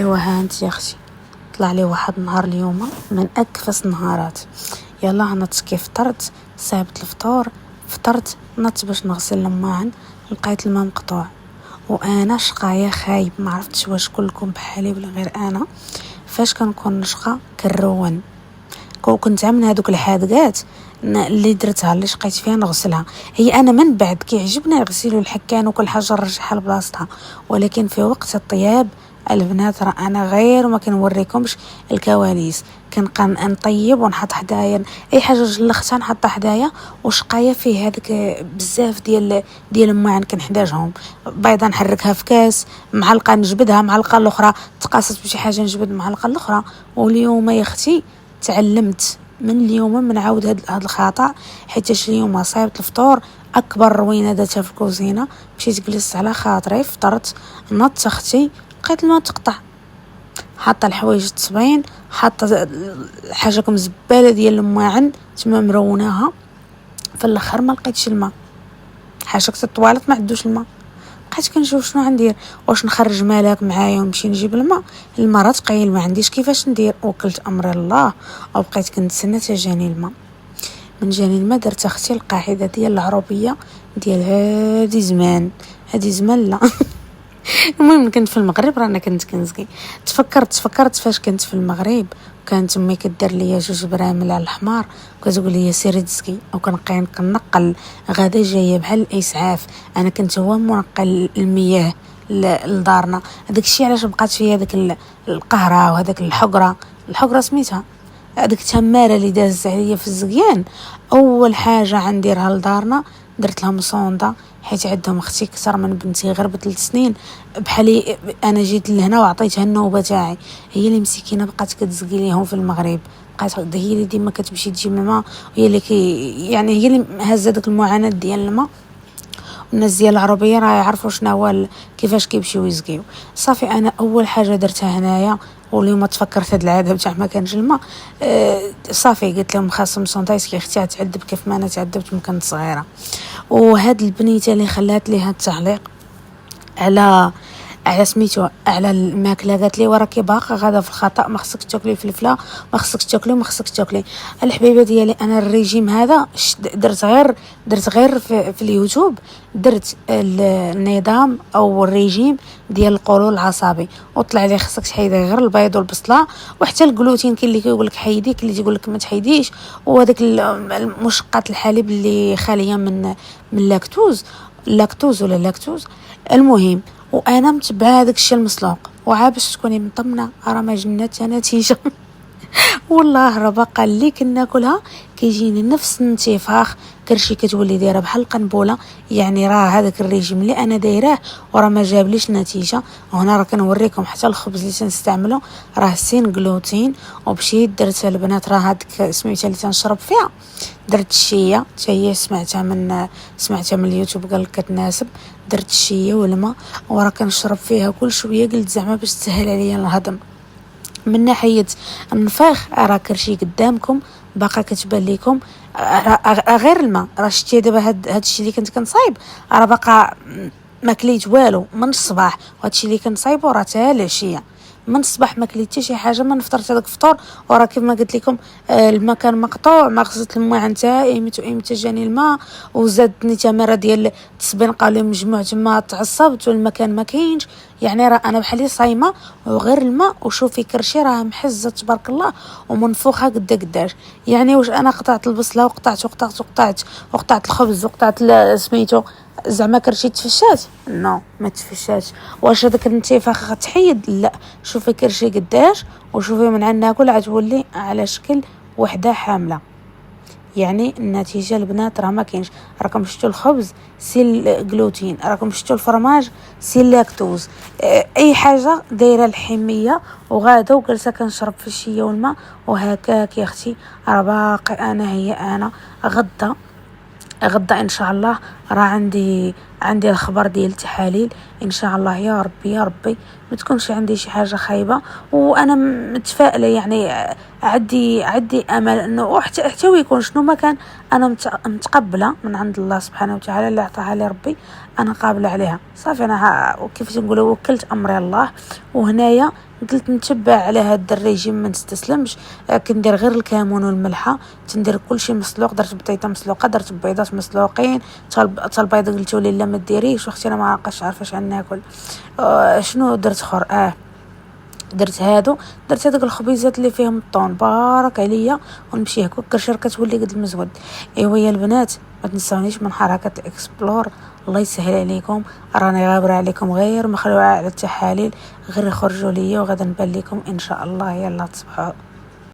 ايوا ها انت يا اختي، طلع لي واحد النهار اليوم من اكفس النهارات. يلا نط كيف فطرت، صاحبت الفطور، فطرت نط باش نغسل الماعن، لقيت الماء مقطوع وانا شقايه خايب. ما عرفتش واش كلكم بحالي ولا غير انا. فاش كنكون نشقى كنرون كنت من هذوك الحادقات اللي درتها اللي شقيت فيها نغسلها. هي انا من بعد كيعجبني نغسل الحكان وكل حاجه نرجعها لبلاصتها، ولكن في وقت الطياب البنات راه انا غير ما كنوريكمش الكواليس. كنبقى نطيب ونحط حدايا اي حاجه جلختها نحطها حدايا، وشقايه فيه هذاك بزاف ديال الماعن كنحتاجهم. بيضه نحركها في كاس، معلقه نجبدها، معلقه الاخرى تقاست بشي حاجه نجبد معلقه الاخرى. واليوم يا اختي تعلمت من اليوم من عاود هذا الخطا، حيت اليوم صايبت الفطور اكبر روينه درتها في الكوزينه. مشيت جلست على خاطري فطرت، نط اختي لقيت الماء تقطع، حاطه الحوايج تصبين، حاطه حاجه زباله ديال الماعن تما مروناها. في الاخر ما لقيتش الماء، حاشاك الطواليت ما عندوش الماء. بقيت كنشوف شنو غندير، واش نخرج مالك معايا ونمشي نجيب الماء راه ثقيل ما عنديش كيفاش ندير. وكلت امر الله وبقيت كنتسنى حتى جاني الماء. من جاني الماء درت اختي القاعده ديال العروبيه ديال هادي زمان لا المهم كنت في المغرب، رانا كنت كنسقي. تفكرت فاش كنت في المغرب كانت امي كدير ليا 2 برامل على الحمار وكتقول لي سيري تسقي، وكنبقى كنقل غادا جايه بحال الاسعاف. انا كنت هو منقل المياه لدارنا. هذاك الشيء علاش بقات فيا هذاك القهره وهذاك الحقره سميتها، هذيك التماره اللي دازت عليا في الزقيان. اول حاجه غنديرها لدارنا درت لها مصونده، حيت عندهم اختي كثر من بنتي غير ب3 سنين بحالي. انا جيت لهنا وعطيتها النوبه تاعي، هي اللي مسكينه بقات كتسقي ليهم في المغرب. بقات هي اللي ديما كتمشي تجيب الماء، وهي اللي يعني هي اللي هزه داك المعاناه ديال الماء. الناس ديال العربيه راه يعرفوا شنو هو كيفاش كيمشيو يسقيو. صافي انا اول حاجه درتها هنايا، واليوم تفكرت هاد العاده بتاع ما كانش الماء. صافي قلت لهم خاصهم سونتايس كي اختي تعذب كيف ما انا تعذبت من كنت صغيره. وهاد البنيته اللي خلات ليها التعليق على سميتو على الماكله، قالت لي وراكي باقا غادا في الخطا، ما خصك تاكلي فلفله، ما خصك تاكلي. الحبيبه ديالي انا الريجيم هذا درت غير في اليوتيوب، درت النظام او الريجيم ديال القولون العصبي، وطلع لي خصك تحيدي غير البيض والبصله، وحتى الجلوتين كاين اللي كيقول لك حيدي، كاين اللي تيقول لك ما تحيديش، وهذاك المشقات الحليب اللي خاليه من لاكتوز ولا لاكتوز. المهم وانا متبعه هذاك الشيء المسلوق، وعابش تكوني مطمنه راه ما جنات نتيجه والله راه باقا اللي كناكلها كيجيني نفس الانتفاخ، كرشي كتولي دايره بحال القنبوله. يعني راه هذاك الريجيم اللي انا دايراه وراه ما جابليش نتيجه. وهنا راه كنوريكم حتى الخبز اللي تنستعمله راه سين جلوتين. ومشيت درت البنات راه هذيك سميتها اللي تنشرب فيها، درت الشيه حتى هي سمعتها من اليوتيوب قال لك كتناسب. درت الشيه والماء وراه كنشرب فيها كل شويه، قلت زعما باش تسهل عليا الهضم. من ناحيه النفاخ راه كرشي قدامكم باقا كتبان لكم غير الماء. راه شتي دابا هاد الشيء اللي كنت كنصايب راه باقا ما كليت والو من الصباح، وهذا الشيء اللي كنصايبو راه حتى العشيه. من الصباح ما كليت حتى شي حاجه، ما نفطرت هذاك الفطور. وراه كيف قلت لكم الماء كان مقطوع، ما غسلت الماء نتاعي ايمتى جاني الماء. وزادتني تماره ديال التسبين قالوا مجموع تما تعصبت والمكان ما كاينش. يعني راه انا بحالي صايمه وغير الماء، وشوفي كرشي راه محزه تبارك الله ومنفوخه قداش. يعني واش انا قطعت البصله وقطعت الخبز وقطعت سميتو زعما كرشي تفشات؟ نو ما تفشاش. واش هذاك الانتفاخ غتحيد؟ لا. شوفي كرشي قداش، وشوفي من عندنا ناكل عتولي على شكل وحده حامله. يعني النتيجه البنات راه ما كاينش. راكم شفتوا الخبز سي الجلوتين، راكم شفتوا الفرماج سي اللاكتوز. اي حاجه دايره الحميه. وغاده وجلسه كنشرب في الشيه والماء وهكاك يا اختي. راه باقي انا غدا ان شاء الله راه عندي الخبر ديال التحاليل ان شاء الله. يا ربي يا ربي ما تكونش عندي شي حاجه خايبه، وانا متفائله يعني. عندي امل انه حتى ويكون شنو ما كان، انا متقبله من عند الله سبحانه وتعالى اللي عطاها لي ربي، انا قابله عليها صافي. انا وكيف تنقولوا وكلت امري الله. وهنايا قلت نتبع على هاد الريجيم، ما نستسلمش. كندير غير الكمون والملحه، تندير كلشي مسلوق. درت بطيطه مسلوقه، درت بيضات مسلوقين، حتى البيض قلتوا لي لا ما ديريش، واختي انا ما عارفاش عارفه ناكل. شنو درت اخر؟ درت هذوك الخبيزات اللي فيهم الطون، بارك عليا. ونمشي هكا كرشر كتولي قد المزود. ايوا يا البنات ما تنساونيش من حركه اكسبلور. الله يسهل عليكم، راني غابره عليكم غير مخلوعه على التحاليل. غير خرجوا ليا وغدا نبان لكم ان شاء الله. يلا تصبحوا.